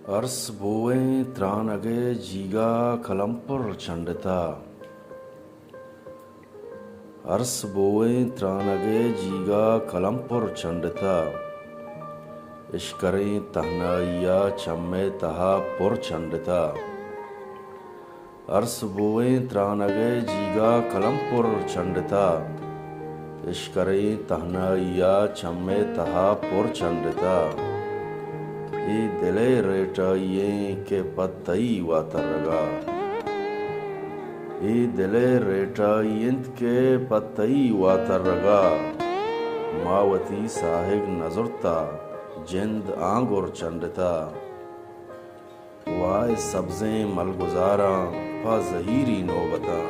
अरस बोवें त्रानगे जीगा खलमपुर चंडता। अरस बोवें त्रानगे जीगा खलमपुर चंडता। इश्करें तहनाइया चम्मे तहा पुर चंडता। अरस बोवें त्रानगे जीगा खलमपुर चंडता। इश्करें तहनाइया चम्मे तहा पुर चंडता। ये दिले रेटाइये के पत्तई वातरगा। ये दिले रेटाइयंत के पत्तई वातरगा। मावती साहिग नजरता जिंद आंगुर चंडता। वाय सब्जें मलगुजारा पा जहीरी नौबता।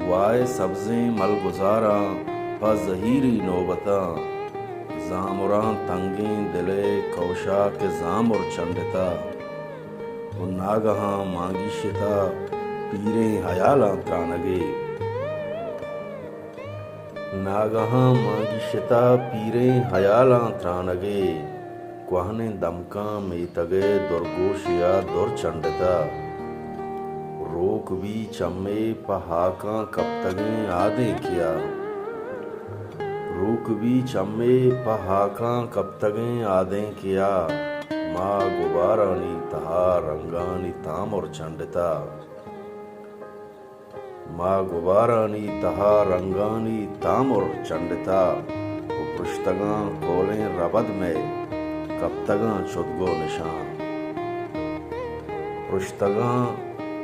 वाय सब्जें मलगुजारा पा जहीरी नौबता। जामुरां तंगें दिले कौशा के जामुर चंडता। वो नागहां मांगी शिता पीरें हयाला त्रानगे। नागहां मांगी शिता पीरें हयाला त्रानगे। क्वाहने दमका मेतगे दुर्गोशिया दुर चंडता। रोक भी चम्मे पहाका कब तगें आदे किया। रूक भी चम्मे पहाका कब तगें आदें किया। माँ गुबारानी तहा रंगानी तामुर चंडता। माँ गुबारानी तहा रंगानी तामुर चंडता। वो पुश्तगा कोलें रबद में कब तगा चुदगो निशान। पुश्तगा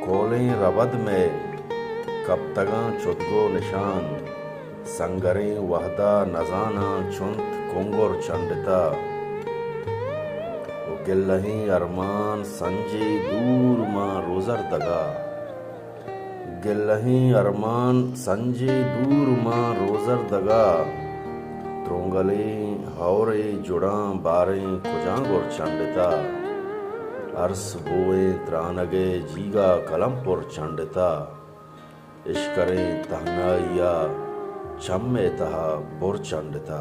कोलें रबद में कब तगा चुदगो निशान। संगरें वहदा नजाना चुंत कुंगुर चंडता। वो गिल्लहीं अरमान संजे दूर मां रोजर दगा। गिल्लहीं अरमान संजे दूर मां रोजर दगा। त्रोंगले हौरे जुड़ां बारें कुजांगुर चंडता। अरस बोए त्रानगे जीगा कलमपुर चंडता। इश्करें तहनाइया चम्मे तहा बुर चंडता।